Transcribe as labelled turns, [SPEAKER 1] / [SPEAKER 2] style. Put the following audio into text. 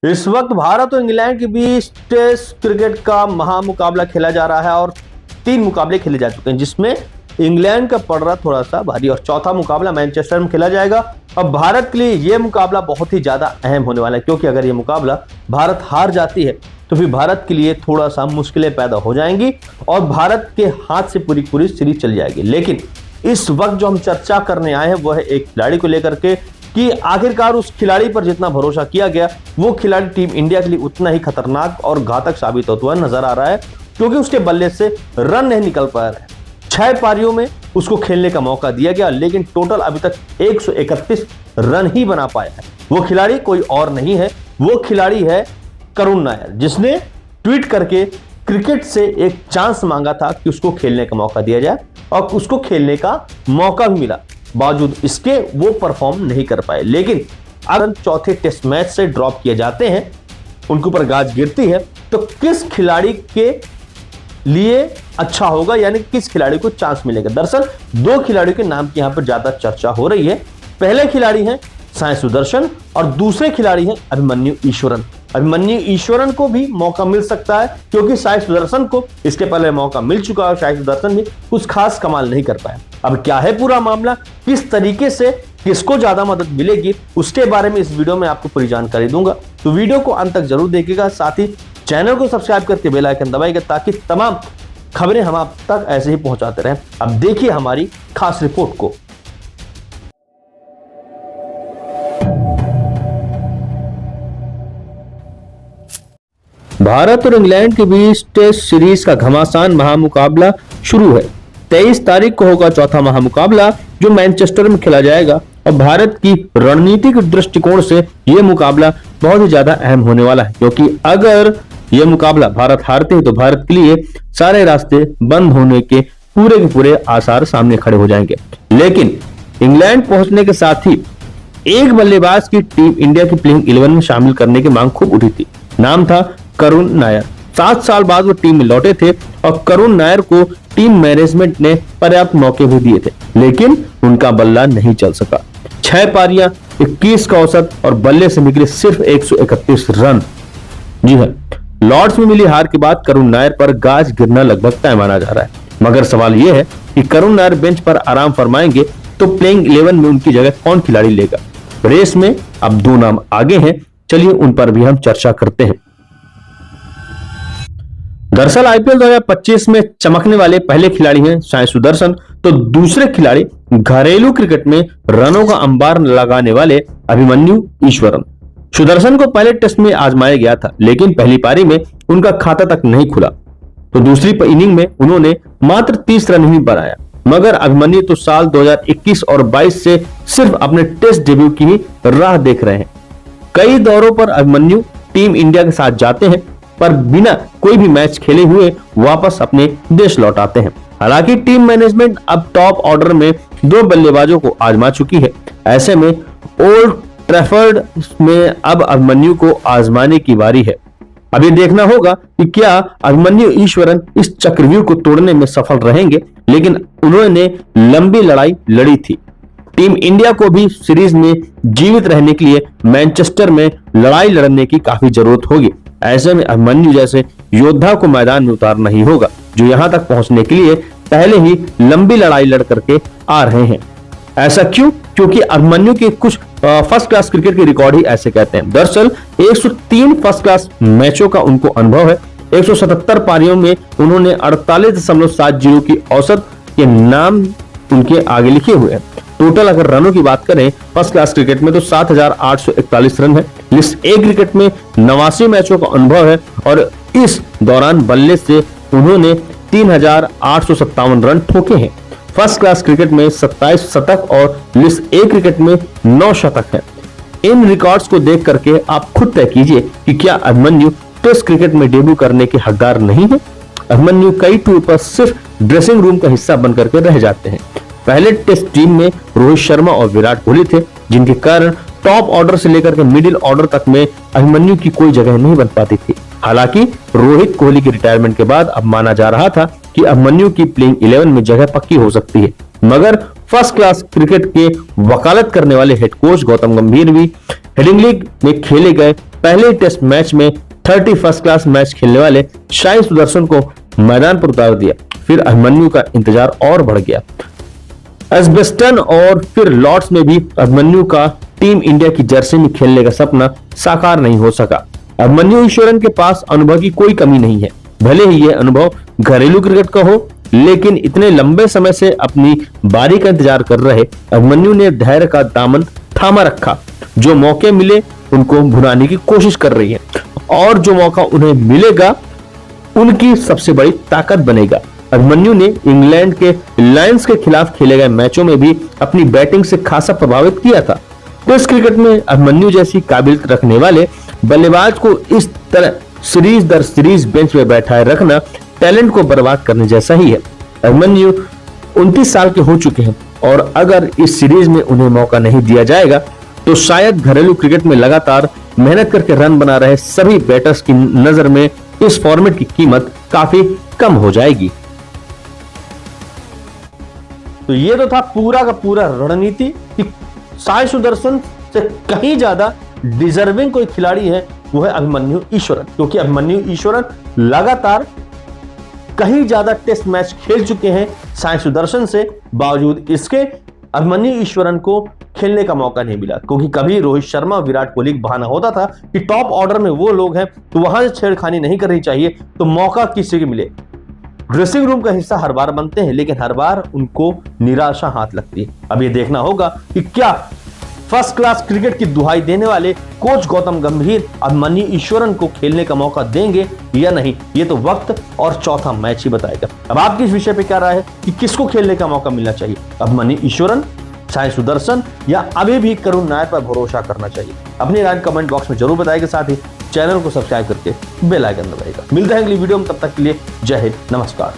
[SPEAKER 1] इस वक्त भारत और इंग्लैंड के बीच टेस्ट क्रिकेट का महामुकाबला खेला जा रहा है और 3 मुकाबले खेले जा चुके हैं, जिसमें इंग्लैंड का पड़ रहा थोड़ा सा भारी और चौथा मुकाबला मैनचेस्टर में खेला जाएगा। अब भारत के लिए यह मुकाबला बहुत ही ज्यादा अहम होने वाला है, क्योंकि अगर यह मुकाबला भारत हार जाती है तो फिर भारत के लिए थोड़ा सा मुश्किलें पैदा हो जाएंगी और भारत के हाथ से पूरी पूरी सीरीज चली जाएगी। लेकिन इस वक्त जो हम चर्चा करने आए हैं वह है एक खिलाड़ी को लेकर के कि आखिरकार उस खिलाड़ी पर जितना भरोसा किया गया वो खिलाड़ी टीम इंडिया के लिए उतना ही खतरनाक और घातक साबित होता हुआ नजर आ रहा है, क्योंकि उसके बल्ले से रन नहीं निकल पा रहे हैं। 6 पारियों में उसको खेलने का मौका दिया गया, लेकिन टोटल अभी तक 131 रन ही बना पाया है। वो खिलाड़ी कोई और नहीं है, वो खिलाड़ी है करुण नायर, जिसने ट्वीट करके क्रिकेट से एक चांस मांगा था कि उसको खेलने का मौका दिया जाए और उसको खेलने का मौका भी मिला। बावजूद इसके वो परफॉर्म नहीं कर पाए। लेकिन अगर चौथे टेस्ट मैच से ड्रॉप किए जाते हैं, उनके ऊपर गाज गिरती है, तो किस खिलाड़ी के लिए अच्छा होगा, यानी किस खिलाड़ी को चांस मिलेगा। दरअसल 2 खिलाड़ियों के नाम की यहां पर ज्यादा चर्चा हो रही है। पहले खिलाड़ी हैं साई सुदर्शन और दूसरे खिलाड़ी हैं अभिमन्यु ईश्वरन। अभिमन्यु ईश्वरन को भी मौका मिल सकता है, क्योंकि साई सुदर्शन को इसके पहले मौका मिल चुका है। साई सुदर्शन भी कुछ खास कमाल नहीं कर पाया। अब क्या है पूरा मामला, किस तरीके से किसको ज्यादा मदद मिलेगी, उसके बारे में इस वीडियो में आपको पूरी जानकारी दूंगा। तो वीडियो को अंत तक जरूर देखिएगा, साथ ही चैनल को सब्सक्राइब करके बेल आइकन दबाइएगा, ताकि तमाम खबरें हम आप तक ऐसे ही पहुंचाते रहें। अब देखिए हमारी खास रिपोर्ट को। भारत और इंग्लैंड के बीच टेस्ट सीरीज का घमासान महामुकाबला शुरू है। 23 तारीख को होगा चौथा महामुकाबला, जो मैनचेस्टर में खेला जाएगा। और भारत की रणनीतिक दृष्टिकोण से यह मुकाबला बहुत ही ज्यादा अहम होने वाला है, क्योंकि अगर यह मुकाबला भारत हारते हैं तो भारत के लिए सारे रास्ते बंद होने के पूरे आसार सामने खड़े हो जाएंगे। लेकिन इंग्लैंड पहुंचने के साथ ही एक बल्लेबाज की टीम इंडिया की प्लेइंग 11 में शामिल करने की मांग खूब उठी थी। नाम था करुण नायर। 7 साल बाद वो टीम में लौटे थे और करुण नायर को टीम मैनेजमेंट ने पर्याप्त मौके भी दिए थे, लेकिन उनका बल्ला नहीं चल सका। 6 पारियां, 21 का औसत और बल्ले से निकले सिर्फ 131 रन। जी हाँ, लॉर्ड्स में मिली हार के बाद करुण नायर पर गाज गिरना लगभग तय माना जा रहा है। मगर सवाल यह है कि करुण नायर बेंच पर आराम फरमाएंगे तो प्लेइंग 11 में उनकी जगह कौन खिलाड़ी लेगा। रेस में अब 2 नाम आगे हैं, चलिए उन पर भी हम चर्चा करते हैं। दरअसल आईपीएल 2025 में चमकने वाले पहले खिलाड़ी हैं साई सुदर्शन, तो दूसरे खिलाड़ी घरेलू क्रिकेट में रनों का अंबार लगाने वाले अभिमन्यु ईश्वरन। सुदर्शन को पहले टेस्ट में आजमाया गया था, लेकिन पहली पारी में उनका खाता तक नहीं खुला, तो दूसरी इनिंग में उन्होंने मात्र 30 रन ही बनाया। मगर अभिमन्यु तो साल 2021 और 22 से सिर्फ अपने टेस्ट डेब्यू की ही राह देख रहे हैं। कई दौरों पर अभिमन्यु टीम इंडिया के साथ जाते हैं, पर बिना कोई भी मैच खेले हुए वापस अपने देश लौट आते हैं। हालांकि टीम मैनेजमेंट अब टॉप ऑर्डर में 2 बल्लेबाजों को आजमा चुकी है। ऐसे में ओल्ड ट्रैफर्ड में अब अभिमन्यु को आजमाने की बारी है। अब ये देखना होगा कि क्या अभिमन्यु ईश्वरन इस चक्रव्यूह को तोड़ने में सफल रहेंगे। लेकिन उन्होंने लंबी लड़ाई लड़ी थी। टीम इंडिया को भी सीरीज में जीवित रहने के लिए मैनचेस्टर में लड़ाई लड़ने की काफी जरूरत होगी। ऐसे में अभिमन्यु जैसे योद्धा को मैदान में उतारना ही होगा, जो यहां तक पहुंचने के लिए पहले ही लंबी लड़ाई लड़ करके आ रहे हैं। ऐसा क्यों? क्योंकि अभिमन्यु के कुछ फर्स्ट क्लास क्रिकेट के रिकॉर्ड ही ऐसे कहते हैं। दरअसल 103 फर्स्ट क्लास मैचों का उनको अनुभव है। 177 पारियों में उन्होंने 48.70 की औसत के नाम उनके आगे लिखे हुए हैं। टोटल अगर रनों की बात करें फर्स्ट क्लास क्रिकेट में तो 7,841 रन है। लिस्ट ए क्रिकेट में 89 मैचों का अनुभव है और इस दौरान बल्ले से उन्होंने 3,857 रन ठोके हैं। फर्स्ट क्लास क्रिकेट में 27 शतक और लिस्ट ए क्रिकेट में 9 शतक है। इन रिकॉर्ड्स को देख करके आप खुद तय कीजिए कि क्या अभिमन्यु टेस्ट क्रिकेट में डेब्यू करने के हकदार नहीं है। अभिमन्यु कई टूर पर सिर्फ ड्रेसिंग रूम का हिस्सा बनकर के रह जाते हैं। पहले टेस्ट टीम में रोहित शर्मा और विराट कोहली थे, जिनके कारण टॉप ऑर्डर से लेकर के मिडिल ऑर्डर तक में अभिमन्यु की कोई जगह नहीं बन पाती थी। हालांकि रोहित कोहली के रिटायरमेंट के बाद अब माना जा रहा था कि अभिमन्यु की प्लेइंग 11 में जगह पक्की हो सकती है। मगर फर्स्ट क्लास क्रिकेट के वकालत करने वाले हेड कोच गौतम गंभीर भी हेडिंग्ली में खेले गए पहले टेस्ट मैच में 30 फर्स्ट क्लास मैच खेलने वाले साई सुदर्शन को मैदान पर उतार दिया। फिर अभिमन्यु का इंतजार और बढ़ गया। एजबेस्टन और फिर लॉर्ड्स में भी अभिमन्यु का टीम इंडिया की जर्सी में खेलने का सपना साकार नहीं हो सका। अभिमन्यु ईश्वरन के पास अनुभव की कोई कमी नहीं है। भले ही यह अनुभव घरेलू क्रिकेट का हो, लेकिन इतने लंबे समय से अपनी बारी का इंतजार कर रहे अभिमन्यु ने धैर्य का दामन थामा रखा। जो मौके मिले उनको भुनाने की कोशिश कर रही है और जो मौका उन्हें मिलेगा उनकी सबसे बड़ी ताकत बनेगा। अभिमन्यु ने इंग्लैंड के लायंस के खिलाफ खेले गए मैचों में भी अपनी बैटिंग से खासा प्रभावित किया था। टेस्ट क्रिकेट में अभिमन्यु जैसी काबिलियत रखने वाले बल्लेबाज को इस तरह सीरीज दर सीरीज बेंच में बैठाए रखना टैलेंट को बर्बाद करने जैसा ही है। अभिमन्यु 29 साल के हो चुके हैं और अगर इस सीरीज में उन्हें मौका नहीं दिया जाएगा तो शायद घरेलू क्रिकेट में लगातार मेहनत करके रन बना रहे सभी बैटर्स की नजर में इस फॉर्मेट की कीमत काफी कम हो जाएगी। तो ये तो था पूरा का पूरा रणनीति कि साई सुदर्शन से कहीं ज्यादा डिजर्विंग कोई खिलाड़ी है वो है अभिमन्यु ईश्वरन, क्योंकि अभिमन्यु ईश्वरन लगातार कहीं ज्यादा टेस्ट मैच खेल चुके हैं साई सुदर्शन से। बावजूद इसके अभिमन्यु ईश्वरन को खेलने का मौका नहीं मिला, क्योंकि कभी रोहित शर्मा विराट कोहली का बहाना होता था कि टॉप ऑर्डर में वो लोग हैं तो वहां से छेड़खानी नहीं करनी चाहिए, तो मौका किसी को मिले। ड्रेसिंग रूम का हिस्सा हर बार बनते हैं, लेकिन हर बार उनको निराशा हाथ लगती है। अब ये देखना होगा कि क्या फर्स्ट क्लास क्रिकेट की दुहाई देने वाले कोच गौतम गंभीर अभिमन्यु ईश्वरन को खेलने का मौका देंगे या नहीं, ये तो वक्त और चौथा मैच ही बताएगा। अब आपकी इस विषय पे क्या राय है कि किसको खेलने का मौका मिलना चाहिए, अभिमन्यु ईश्वरन, साई सुदर्शन या अभी भी करुण नायर पर भरोसा करना चाहिए? अपनी राय कमेंट बॉक्स में जरूर बताएगा। साथ ही चैनल को सब्सक्राइब करके बेल आइकन दबाएगा। मिलते हैं अगली वीडियो में, तब तक के लिए जय हिंद, नमस्कार।